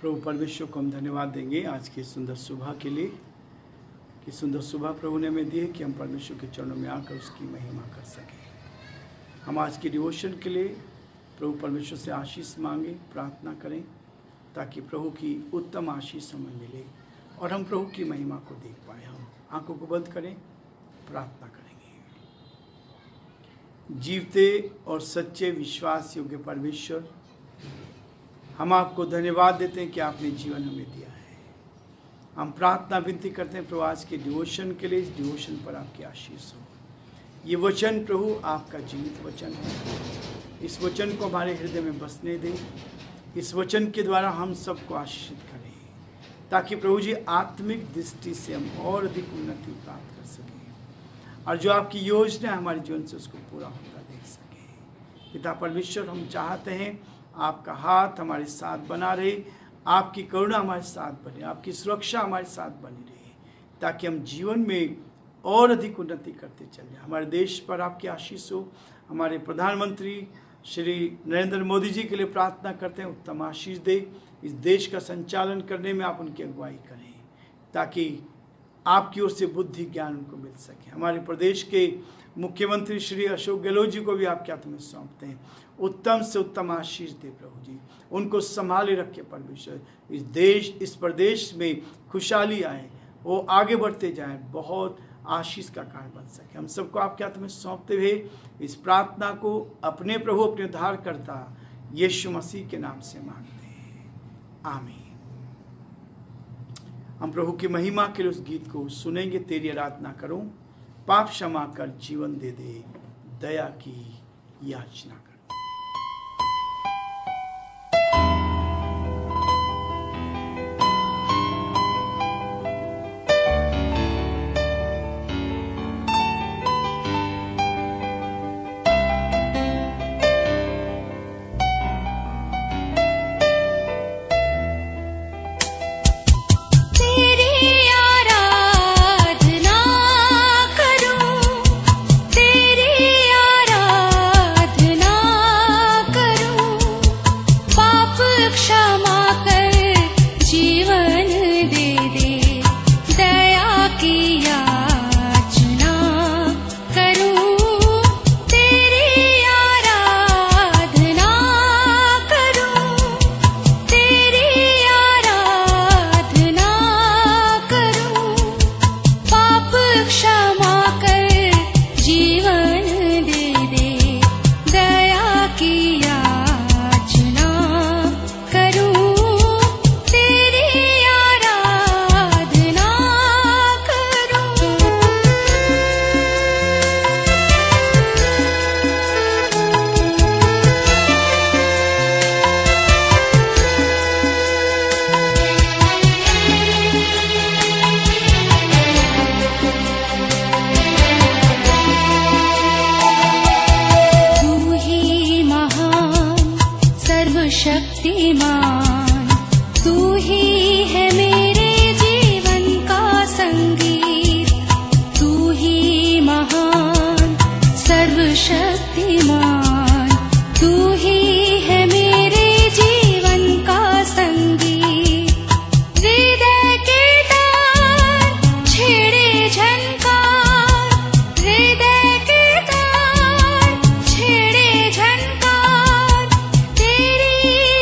प्रभु परमेश्वर को हम धन्यवाद देंगे आज की सुंदर सुबह के लिए कि सुंदर सुबह प्रभु ने हमें दी है कि हम परमेश्वर के चरणों में आकर उसकी महिमा कर सकें। हम आज की डिवोशन के लिए प्रभु परमेश्वर से आशीष मांगे, प्रार्थना करें ताकि प्रभु की उत्तम आशीष हमें मिले और हम प्रभु की महिमा को देख पाए। हम आंखों को बंद करें, प्रार्थना करेंगे। जीवते और सच्चे विश्वास योग्य परमेश्वर, हम आपको धन्यवाद देते हैं कि आपने जीवन हमें दिया है। हम प्रार्थना विनती करते हैं प्रभु आज के डिवोशन के लिए, इस डिवोशन पर आपकी आशीष हो। ये वचन प्रभु आपका जीवित वचन है, इस वचन को हमारे हृदय में बसने दें। इस वचन के द्वारा हम सबको आशीषित करें ताकि प्रभु जी आत्मिक दृष्टि से हम और अधिक उन्नति प्राप्त कर सकें और जो आपकी योजना है हमारे जीवन से उसको पूरा होता देख सकें। पिता परमेश्वर, हम चाहते हैं आपका हाथ हमारे साथ बना रहे, आपकी करुणा हमारे साथ बने, आपकी सुरक्षा हमारे साथ बनी रहे ताकि हम जीवन में और अधिक उन्नति करते चले। हमारे देश पर आपकी आशीष हो। हमारे प्रधानमंत्री श्री नरेंद्र मोदी जी के लिए प्रार्थना करते हैं, उत्तम आशीष दे। इस देश का संचालन करने में आप उनकी अगुवाई करें ताकि आपकी ओर से बुद्धि ज्ञान उनको मिल सके। हमारे प्रदेश के मुख्यमंत्री श्री अशोक गहलोत जी को भी आपके हाथ में सौंपते हैं। उत्तम से उत्तम आशीष दे प्रभु जी, उनको संभाले रखे परमेश्वर। इस देश, इस प्रदेश में खुशहाली आए, वो आगे बढ़ते जाएं, बहुत आशीष का कारण बन सके। हम सबको आपके हाथ में सौंपते हुए इस प्रार्थना को अपने प्रभु, अपने उद्धारकर्ता यीशु मसीह के नाम से मांगते हैं, आमीन। हम प्रभु की महिमा के लिए उस गीत को सुनेंगे। तेरी आराधना करूं, पाप क्षमा कर जीवन दे दे, दया की याचना करूं। शक्तिमान तू ही है मेरे जीवन का संगीत, तू ही महान सर्वशक्तिमान, तू ही है मेरे जीवन का संगीत। हृदय के तार छेड़े झनकार, हृदय के तार छेड़े झनकार, तेरी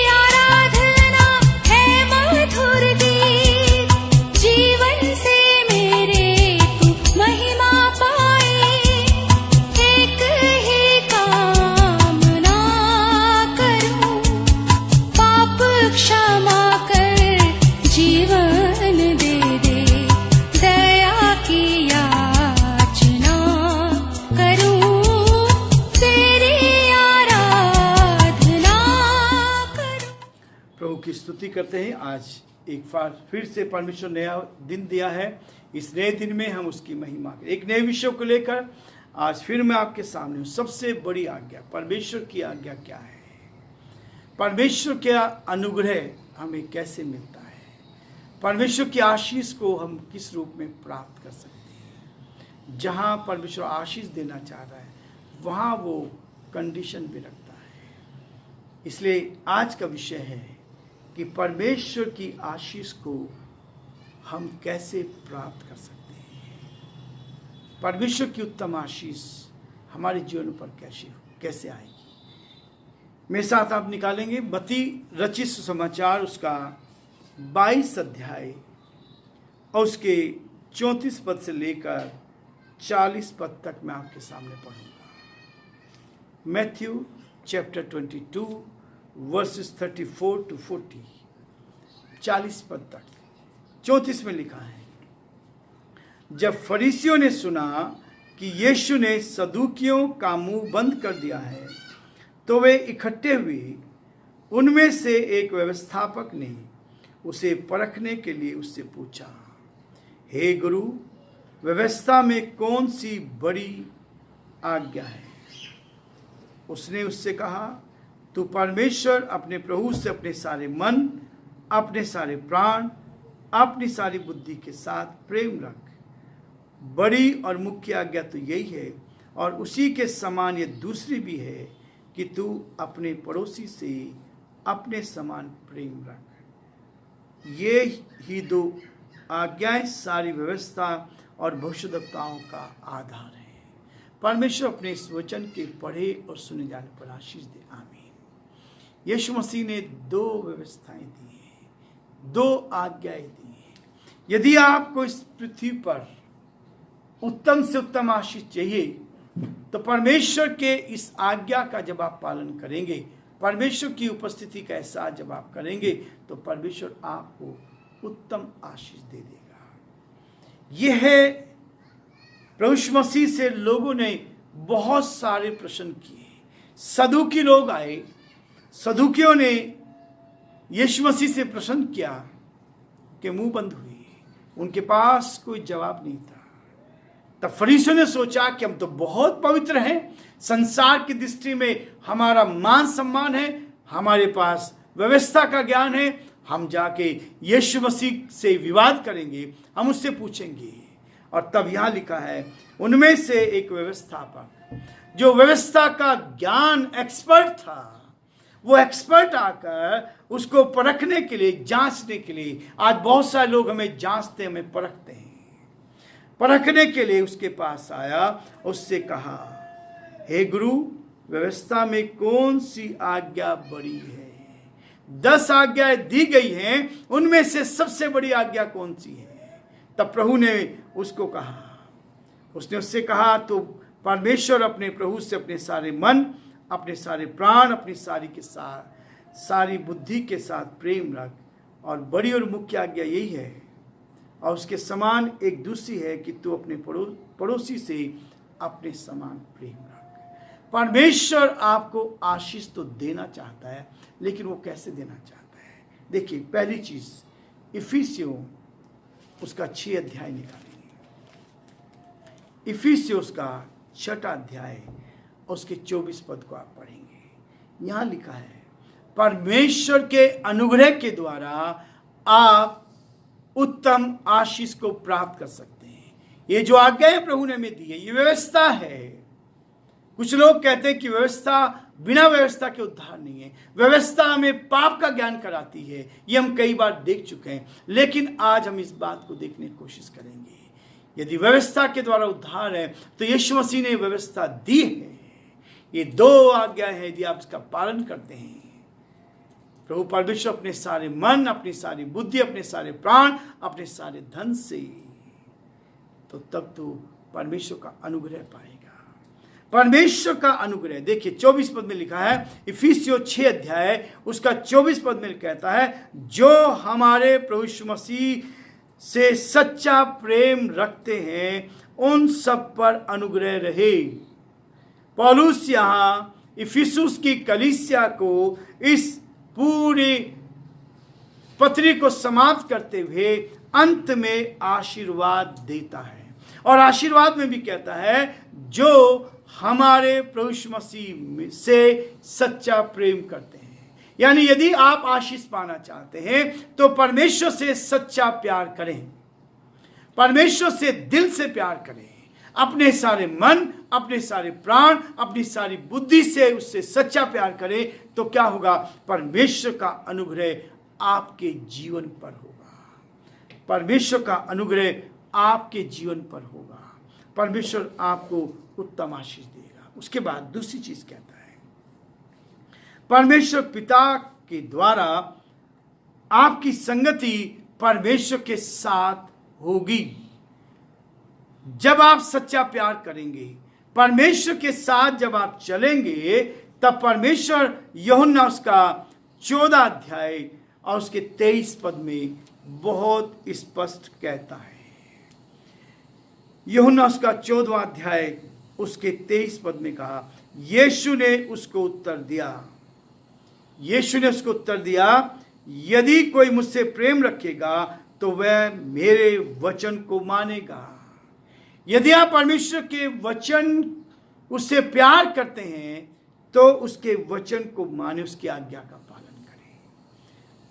आराधना है मधुर गीत। जीवन से मेरे तू महिमा पाए, एक ही कामना करूं, पाप क्षमा कर जीवन दे दे, दया की याचना करूं, तेरी आराधना करूं। प्रभु की स्तुति करते हैं। आज एक बार फिर से परमेश्वर नया दिन दिया है। इस नए दिन में हम उसकी महिमा करें। एक नए विषय को लेकर आज फिर मैं आपके सामने हूँ। सबसे बड़ी आज्ञा, परमेश्वर की आज्ञा क्या है? परमेश्वर का अनुग्रह हमें कैसे मिलता है? परमेश्वर की आशीष को हम किस रूप में प्राप्त कर सकते हैं? जहाँ परमेश्वर आशीष देना चाह रहा है वहाँ वो कंडीशन भी रखता है। इसलिए आज का विषय है कि परमेश्वर की आशीष को हम कैसे प्राप्त कर सकते हैं। परमेश्वर की उत्तम आशीष हमारे जीवन पर कैसे आएगी। मेरे साथ आप निकालेंगे मत्ती रचित सुसमाचार उसका 22 अध्याय और उसके 34 पद से लेकर 40 पद तक मैं आपके सामने पढ़ूंगा। मैथ्यू चैप्टर 22 वर्सेस 34 to 40, 40 पद तक। 34 में लिखा है, जब फरीसियों ने सुना कि यीशु ने सदूकियों का मुंह बंद कर दिया है तो वे इकट्ठे हुए। उनमें से एक व्यवस्थापक ने उसे परखने के लिए उससे पूछा, हे गुरु, व्यवस्था में कौन सी बड़ी आज्ञा है? उसने उससे कहा, तू परमेश्वर अपने प्रभु से अपने सारे मन, अपने सारे प्राण, अपनी सारी बुद्धि के साथ प्रेम रख। बड़ी और मुख्य आज्ञा तो यही है, और उसी के समान ये दूसरी भी है कि तू अपने पड़ोसी से अपने समान प्रेम रख। ये ही 2 आज्ञाएं सारी व्यवस्था और भविष्यद्वक्ताओं का आधार है। परमेश्वर अपने इस वचन के पढ़े और सुने जाने पर आशीष दे। आमीन। यीशु मसीह ने 2 व्यवस्थाएं दी हैं, 2 आज्ञाएं दी हैं। यदि आपको इस पृथ्वी पर उत्तम से उत्तम आशीष चाहिए तो परमेश्वर के इस आज्ञा का जब आप पालन करेंगे, परमेश्वर की उपस्थिति का एहसास जब आप करेंगे, तो परमेश्वर आपको उत्तम आशीष दे देगा। यह है प्रभु मसीह से लोगों ने बहुत सारे प्रश्न किए। सदूकी लोग आए, सदूकियों ने यीशु मसीह से प्रश्न किया कि मुंह बंद हुए, उनके पास कोई जवाब नहीं था। तब फरीसियों ने सोचा कि हम तो बहुत पवित्र हैं, संसार की दृष्टि में हमारा मान सम्मान है, हमारे पास व्यवस्था का ज्ञान है, हम जाके यीशु मसीह से विवाद करेंगे, हम उससे पूछेंगे। और तब यहाँ लिखा है, उनमें से एक व्यवस्थापक जो व्यवस्था का ज्ञान एक्सपर्ट था, वो एक्सपर्ट आकर उसको परखने के लिए, जांचने के लिए, आज बहुत सारे लोग हमें जांचते, हमें परखते हैं, परखने के लिए उसके पास आया, उससे कहा, हे गुरु, व्यवस्था में कौन सी आज्ञा बड़ी है? 10 आज्ञाएं दी गई हैं, उनमें से सबसे बड़ी आज्ञा कौन सी है? तब प्रभु ने उसको कहा, उसने उससे कहा, तो परमेश्वर अपने प्रभु से अपने सारे मन, अपने सारे प्राण, अपनी सारी बुद्धि के साथ प्रेम रख। और बड़ी और मुख्य आज्ञा यही है, और उसके समान एक दूसरी है कि तू अपने पड़ोसी से अपने समान प्रेम रख। परमेश्वर आपको आशीष तो देना चाहता है, लेकिन वो कैसे देना चाहता है? देखिए, पहली चीज इफिसियों उसका 6 अध्याय निकालेंगे। इफिसियों उसका 6 अध्याय और उसके 24 पद को आप पढ़ेंगे। यहां लिखा है, परमेश्वर के अनुग्रह के द्वारा आप उत्तम आशीष को प्राप्त कर सकते हैं। ये जो आज्ञाएं प्रभु ने हमें दी है, ये व्यवस्था है। कुछ लोग कहते हैं कि व्यवस्था, बिना व्यवस्था के उद्धार नहीं है, व्यवस्था हमें पाप का ज्ञान कराती है। ये हम कई बार देख चुके हैं, लेकिन आज हम इस बात को देखने की कोशिश करेंगे। यदि व्यवस्था के द्वारा उद्धार है तो यीशु मसीह ने व्यवस्था दी है। ये 2 आज्ञाएं हैं, यदि आप इसका पालन करते हैं, प्रभु परमेश्वर अपने सारे मन, अपनी सारी बुद्धि, अपने सारे प्राण, अपने सारे धन से, तो तब तो परमेश्वर का अनुग्रह पाएगा। परमेश्वर का अनुग्रह, देखिए 24 पद में लिखा है, इफिसियों 6 अध्याय उसका 24 पद में कहता है, जो हमारे प्रभु यीशु मसीह से सच्चा प्रेम रखते हैं उन सब पर अनुग्रह रहे। पौलुस यहाँ इफिसुस की कलीसिया को इस पूरी पत्री को समाप्त करते हुए अंत में आशीर्वाद देता है, और आशीर्वाद में भी कहता है, जो हमारे प्रभु यीशु मसीह से सच्चा प्रेम करते हैं। यानी यदि आप आशीष पाना चाहते हैं तो परमेश्वर से सच्चा प्यार करें, परमेश्वर से दिल से प्यार करें, अपने सारे मन, अपने सारे प्राण, अपनी सारी बुद्धि से उससे सच्चा प्यार करें, तो क्या होगा? परमेश्वर का अनुग्रह आपके जीवन पर होगा। परमेश्वर का अनुग्रह आपके जीवन पर होगा। परमेश्वर आपको उत्तम आशीष देगा। उसके बाद दूसरी चीज कहता है, परमेश्वर पिता के द्वारा आपकी संगति परमेश्वर के साथ होगी। जब आप सच्चा प्यार करेंगे, परमेश्वर के साथ जब आप चलेंगे, तब परमेश्वर यूहन्ना उसका 14 अध्याय और उसके 23 पद में बहुत स्पष्ट कहता है। यूहन्ना उसका 14वां अध्याय उसके 23 पद में कहा, यीशु ने उसको उत्तर दिया, यदि कोई मुझसे प्रेम रखेगा तो वह मेरे वचन को मानेगा। यदि आप परमेश्वर के वचन, उससे प्यार करते हैं तो उसके वचन को माने, उसकी आज्ञा का पालन करें।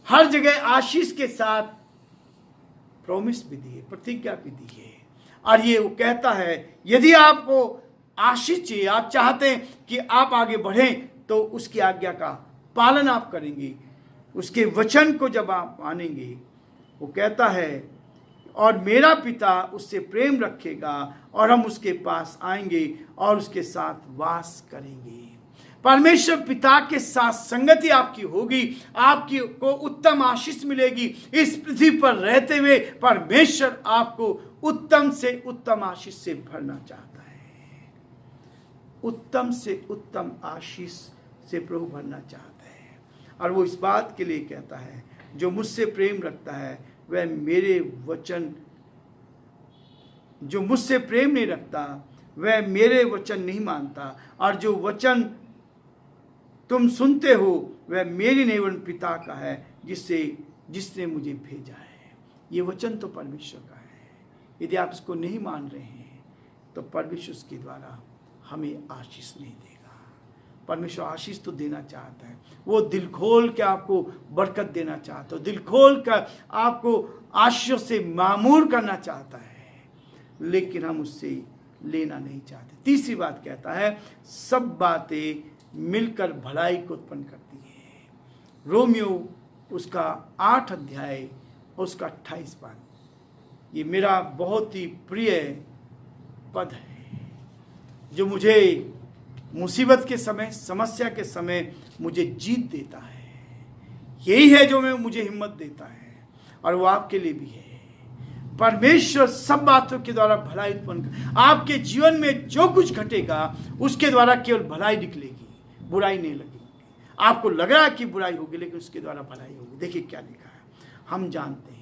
हर जगह आशीष के साथ प्रॉमिस भी दी है, प्रतिज्ञा भी दी है। और ये वो कहता है, यदि आपको आशीष चाहिए, आप चाहते हैं कि आप आगे बढ़ें, तो उसकी आज्ञा का पालन आप करेंगे, उसके वचन को जब आप मानेंगे। वो कहता है, और मेरा पिता उससे प्रेम रखेगा और हम उसके पास आएंगे और उसके साथ वास करेंगे। परमेश्वर पिता के साथ संगति आपकी होगी, आपकी को उत्तम आशीष मिलेगी। इस पृथ्वी पर रहते हुए परमेश्वर आपको उत्तम से उत्तम आशीष से भरना चाहता है। उत्तम से उत्तम आशीष से प्रभु भरना चाहता है। और वो इस बात के लिए कहता है, जो मुझसे प्रेम रखता है वह मेरे वचन, जो मुझसे प्रेम नहीं रखता वह मेरे वचन नहीं मानता, और जो वचन तुम सुनते हो वह मेरी नहीं वरन पिता का है जिसने मुझे भेजा है। ये वचन तो परमेश्वर का है। यदि आप इसको नहीं मान रहे हैं तो परमेश्वर उसके द्वारा हमें आशीष नहीं देगा। परमेश्वर आशीष तो देना चाहता है, वो दिल खोल के आपको बरकत देना चाहता है, दिल खोल कर आपको आशीषों से मामूर करना चाहता है, लेकिन हम उससे लेना नहीं चाहते। तीसरी बात कहता है, सब बातें मिलकर भलाई को उत्पन्न करती है। रोमियो उसका 8 अध्याय उसका 28 पद, ये मेरा बहुत ही प्रिय पद है, जो मुझे मुसीबत के समय, समस्या के समय मुझे जीत देता है। यही है जो मुझे हिम्मत देता है, और वो आपके लिए भी है। परमेश्वर सब बातों के द्वारा भलाई उत्पन्न कर, आपके जीवन में जो कुछ घटेगा उसके द्वारा केवल भलाई निकलेगी, बुराई नहीं लगेगी। आपको लग रहा है कि बुराई होगी, लेकिन उसके द्वारा भलाई होगी। देखिए क्या लिखा है, हम जानते हैं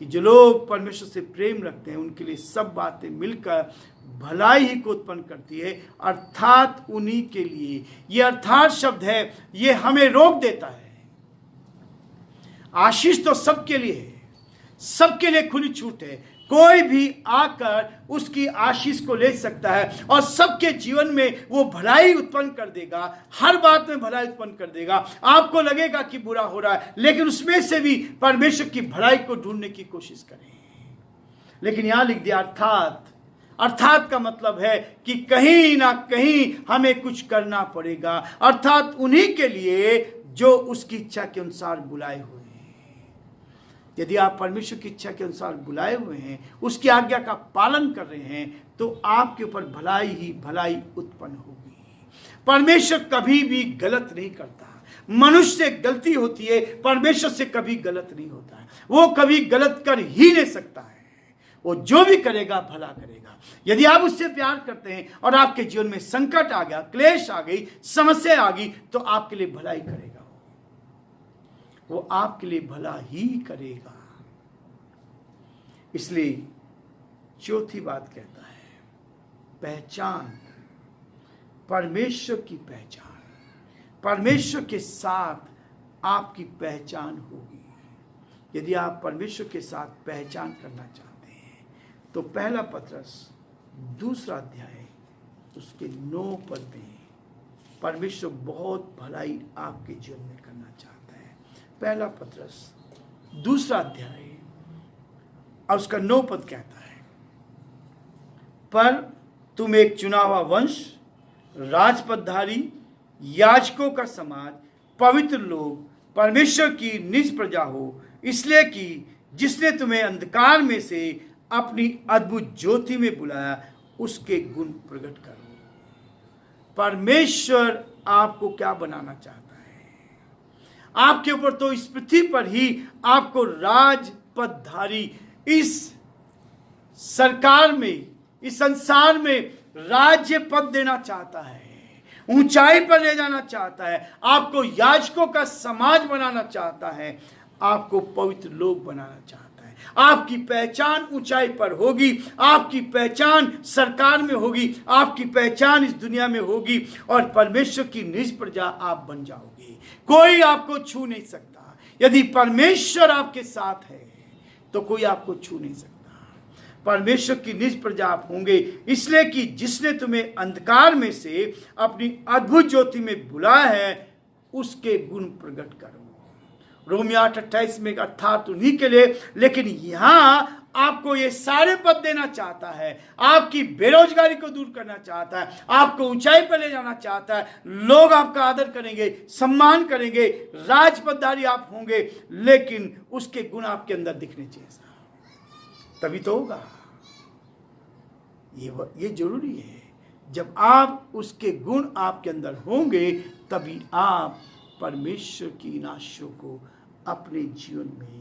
कि जो लोग परमेश्वर से प्रेम रखते हैं उनके लिए सब बातें मिलकर भलाई ही को उत्पन्न करती है, अर्थात उन्हीं के लिए। ये अर्थात शब्द है, ये हमें रोक देता है। आशीष तो सबके लिए है, सबके लिए खुली छूट है। कोई भी आकर उसकी आशीष को ले सकता है और सबके जीवन में वो भलाई उत्पन्न कर देगा, हर बात में भलाई उत्पन्न कर देगा। आपको लगेगा कि बुरा हो रहा है, लेकिन उसमें से भी परमेश्वर की भलाई को ढूंढने की कोशिश करें। लेकिन यहां लिख दिया अर्थात का मतलब है कि कहीं ना कहीं हमें कुछ करना पड़ेगा, अर्थात उन्हीं के लिए जो उसकी इच्छा के अनुसार बुलाए हुए हैं। यदि आप परमेश्वर की इच्छा के अनुसार बुलाए हुए हैं, उसकी आज्ञा का पालन कर रहे हैं, तो आपके ऊपर भलाई ही भलाई उत्पन्न होगी। परमेश्वर कभी भी गलत नहीं करता। मनुष्य से गलती होती है, परमेश्वर से कभी गलत नहीं होता है। वो कभी गलत कर ही नहीं सकता है। वो जो भी करेगा भला करेगा। यदि आप उससे प्यार करते हैं और आपके जीवन में संकट आ गया, क्लेश आ गई, समस्या आ गई, तो आपके लिए भलाई करेगा। वो आपके लिए भला ही करेगा। इसलिए चौथी बात कहता है, पहचान, परमेश्वर की पहचान। परमेश्वर के साथ आपकी पहचान होगी। यदि आप परमेश्वर के साथ पहचान करना चाहते हैं तो पहला पत्रस 2 अध्याय उसके 9 पद में परमेश्वर बहुत भलाई आपके जीवन में करना चाहता है। पहला पत्रस 2 अध्याय और उसका 9 पद कहता है, पर तुम एक चुना हुआ वंश, राजपदधारी, याजकों का समाज, पवित्र लोग, परमेश्वर की निज प्रजा हो, इसलिए कि जिसने तुम्हें अंधकार में से अपनी अद्भुत ज्योति में बुलाया, उसके गुण प्रकट करो। परमेश्वर आपको क्या बनाना चाहता है? आपके ऊपर तो इस पृथ्वी पर ही आपको राजपदधारी, इस सरकार में, इस संसार में राज्य पद देना चाहता है, ऊंचाई पर ले जाना चाहता है, आपको याजकों का समाज बनाना चाहता है, आपको पवित्र लोग बनाना चाहता है। आपकी पहचान ऊंचाई पर होगी, आपकी पहचान सरकार में होगी, आपकी पहचान इस दुनिया में होगी और परमेश्वर की निज प्रजा आप बन जाओगे। कोई आपको छू नहीं सकता। यदि परमेश्वर आपके साथ है तो कोई आपको छू नहीं सकता। परमेश्वर की निज प्रजा आप होंगे, इसलिए कि जिसने तुम्हें अंधकार में से अपनी अद्भुत ज्योति में बुलाया है, उसके गुण प्रकट करो। रोमियो 8:28 में अर्थात उन्हीं के लिए, लेकिन यहां आपको ये सारे पद देना चाहता है, आपकी बेरोजगारी को दूर करना चाहता है, आपको ऊंचाई पर ले जाना चाहता है, लोग आपका आदर करेंगे, सम्मान करेंगे, राजपदधारी आप होंगे, लेकिन उसके गुण आपके अंदर दिखने चाहिए। तभी तो होगा। ये जरूरी है। जब आप उसके गुण आपके अंदर होंगे, तभी आप परमेश्वर की इन आशीषों को अपने जीवन में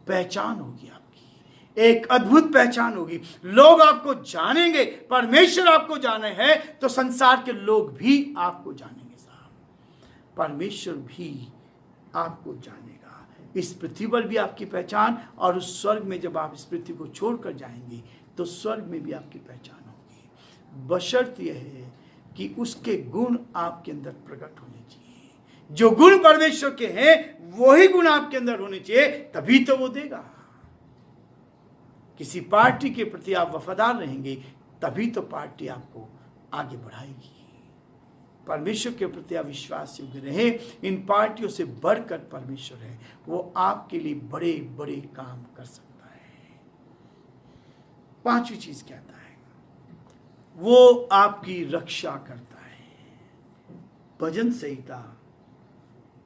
पहचान होगी। आपकी एक अद्भुत पहचान होगी। लोग आपको जानेंगे। परमेश्वर आपको जाने हैं तो संसार के लोग भी आपको जानेंगे। साहब, परमेश्वर भी आपको जानेगा। इस पृथ्वी पर भी आपकी पहचान, और उस स्वर्ग में जब आप इस पृथ्वी को छोड़कर जाएंगे तो स्वर्ग में भी आपकी पहचान होगी। बशर्त यह है कि उसके गुण आपके अंदर प्रकट होने चाहिए। जो गुण परमेश्वर के हैं वही गुण आपके अंदर होने चाहिए, तभी तो वो देगा। किसी पार्टी के प्रति आप वफादार रहेंगे, तभी तो पार्टी आपको आगे बढ़ाएगी। परमेश्वर के प्रति आप विश्वास योग्य रहे। इन पार्टियों से बढ़कर परमेश्वर है, वो आपके लिए बड़े बड़े काम कर सकता है। पांचवी चीज कहता है, वो आपकी रक्षा करता है। भजन संहिता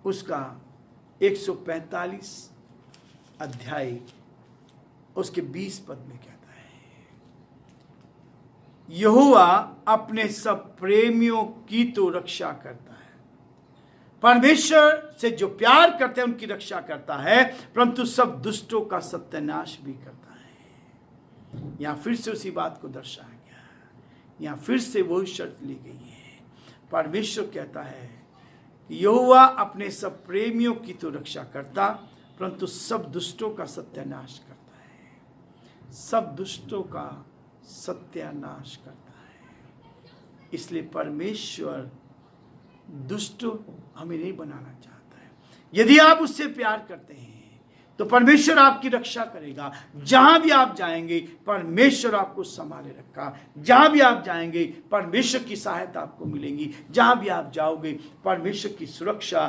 उसका 145 अध्याय उसके 20 पद में कहता है, यहोवा अपने सब प्रेमियों की तो रक्षा करता है। परमेश्वर से जो प्यार करते हैं उनकी रक्षा करता है, परंतु सब दुष्टों का सत्यानाश भी करता है। यहां फिर से उसी बात को दर्शाया गया, यहां फिर से वही शर्त ली गई है। परमेश्वर कहता है यहोवा अपने सब प्रेमियों की तो रक्षा करता, परंतु सब दुष्टों का सत्यानाश करता है। सब दुष्टों का सत्यानाश करता है। इसलिए परमेश्वर दुष्ट हमें नहीं बनाना चाहता है। यदि आप उससे प्यार करते हैं तो परमेश्वर आपकी रक्षा करेगा। जहां भी आप जाएंगे परमेश्वर आपको संभाले रखा। जहां भी आप जाएंगे परमेश्वर की सहायता आपको मिलेगी। जहां भी आप जाओगे परमेश्वर की सुरक्षा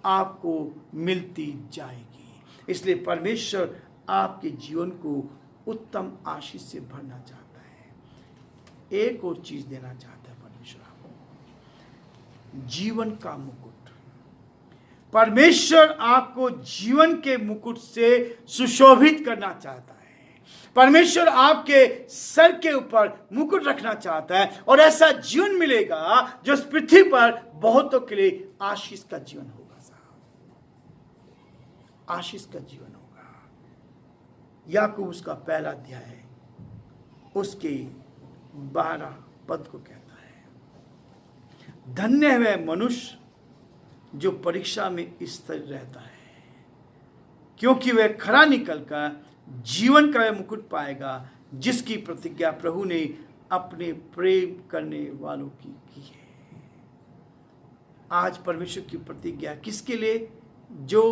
आपको मिलती जाएगी। इसलिए परमेश्वर आपके जीवन को उत्तम आशीष से भरना चाहता है। एक और चीज देना चाहता है परमेश्वर आपको, जीवन का मुकुट। परमेश्वर आपको जीवन के मुकुट से सुशोभित करना चाहता है। परमेश्वर आपके सर के ऊपर मुकुट रखना चाहता है और ऐसा जीवन मिलेगा जो इस पृथ्वी पर बहुतों के लिए आशीष का जीवन होगा। साहब, आशीष का जीवन होगा। याकूब उसका पहला अध्याय है, उसके 12 पद को कहता है, धन्य है वह मनुष्य जो परीक्षा में स्थिर रहता है, क्योंकि वह खरा निकलकर जीवन का वह मुकुट पाएगा जिसकी प्रतिज्ञा प्रभु ने अपने प्रेम करने वालों की है। आज परमेश्वर की प्रतिज्ञा किसके लिए? जो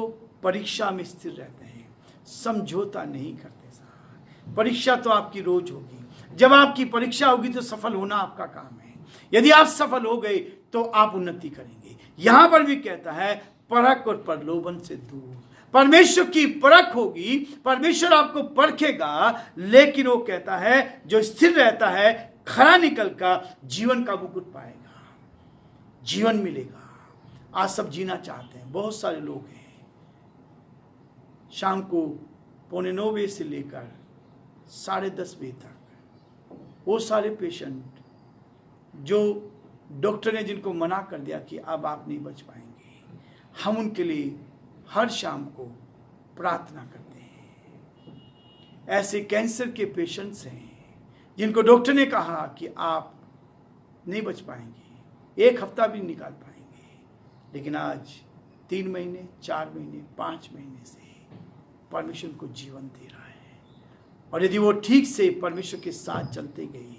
परीक्षा में स्थिर रहते हैं, समझौता नहीं करते। साहब, परीक्षा तो आपकी रोज होगी। जब आपकी परीक्षा होगी तो सफल होना आपका काम है। यदि आप सफल हो गए तो आप उन्नति करेंगे। यहां पर भी कहता है परख और प्रलोभन से दूर। परमेश्वर की परख होगी, परमेश्वर आपको परखेगा, लेकिन वो कहता है जो स्थिर रहता है खरा निकल का जीवन का मुकुट पाएगा, जीवन मिलेगा। आज सब जीना चाहते हैं, बहुत सारे लोग हैं शाम को 8:45 से लेकर 10:30 बजे तक वो सारे पेशेंट जो डॉक्टर ने जिनको मना कर दिया कि अब आप नहीं बच पाएंगे, हम उनके लिए हर शाम को प्रार्थना करते हैं। ऐसे कैंसर के पेशेंट्स हैं जिनको डॉक्टर ने कहा कि आप नहीं बच पाएंगे, 1 हफ्ता भी निकाल पाएंगे, लेकिन आज 3 महीने, 4 महीने, 5 महीने से परमेश्वर को जीवन दे रहा है। और यदि वो ठीक से परमेश्वर के साथ चलते गए,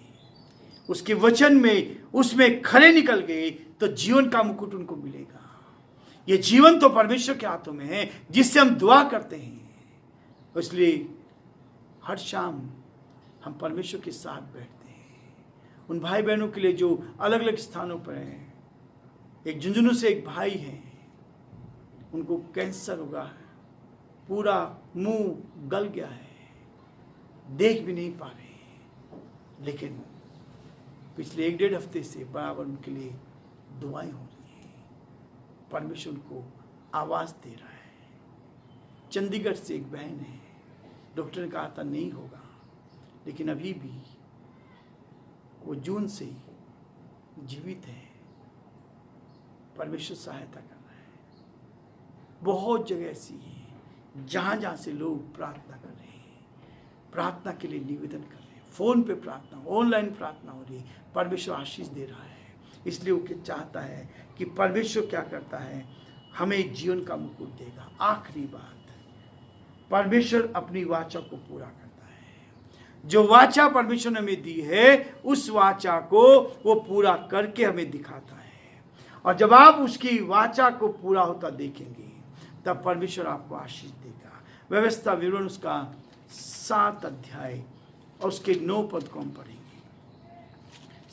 उसके वचन में उसमें खरे निकल गए, तो जीवन का मुकुट उनको मिलेगा। ये जीवन तो परमेश्वर के हाथों में है, जिससे हम दुआ करते हैं। इसलिए हर शाम हम परमेश्वर के साथ बैठते हैं। उन भाई बहनों के लिए जो अलग अलग स्थानों पर हैं, एक झुंझुनू से एक भाई हैं, उनको कैंसर होगा है, पूरा मुंह गल गया है, देख भी नहीं पा रहे, लेकिन पिछले 1-1.5 हफ्ते से बराबर उनके लिए दुआएं हो रही हैं। परमेश्वर उनको आवाज़ दे रहा है। चंडीगढ़ से एक बहन है, डॉक्टर ने कहा था नहीं होगा, लेकिन अभी भी वो जून से ही जीवित है। परमेश्वर सहायता कर रहा है। बहुत जगह ऐसी है जहाँ जहाँ से लोग प्रार्थना कर रहे हैं, प्रार्थना के लिए निवेदन कर रहे हैं, फ़ोन पे प्रार्थना, ऑनलाइन प्रार्थना हो रही है। परमेश्वर आशीष दे रहा है। इसलिए वो चाहता है कि परमेश्वर क्या करता है, हमें एक जीवन का मुकुट देगा। आखिरी बात, परमेश्वर अपनी वाचा को पूरा करता है। जो वाचा परमेश्वर ने हमें दी है, उस वाचा को वो पूरा करके हमें दिखाता है। और जब आप उसकी वाचा को पूरा होता देखेंगे, तब परमेश्वर आपको आशीष देगा। व्यवस्था विवरण उसका 7 अध्याय और उसके 9 पद को हम पढ़ेंगे।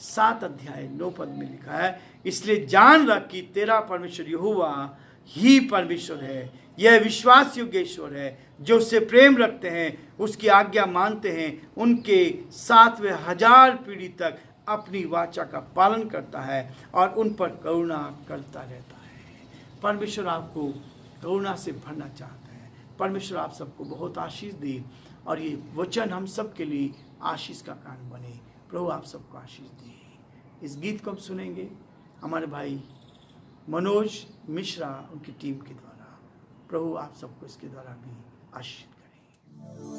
7 अध्याय 9 पद में लिखा है, इसलिए जान रख कि तेरा परमेश्वर यहोवा ही परमेश्वर है। यह विश्वास योग्य ईश्वर है, जो उससे प्रेम रखते हैं, उसकी आज्ञा मानते हैं, उनके 7वें 1000 पीढ़ी तक अपनी वाचा का पालन करता है और उन पर करुणा करता रहता है। परमेश्वर आपको करुणा से भरना चाहता है। परमेश्वर आप सबको बहुत आशीष दे और ये वचन हम सब के लिए आशीष का कारण बने। प्रभु आप सबको आशीष दे। इस गीत को हम सुनेंगे हमारे भाई मनोज मिश्रा उनकी टीम के द्वारा। प्रभु आप सबको इसके द्वारा भी आशीष करें।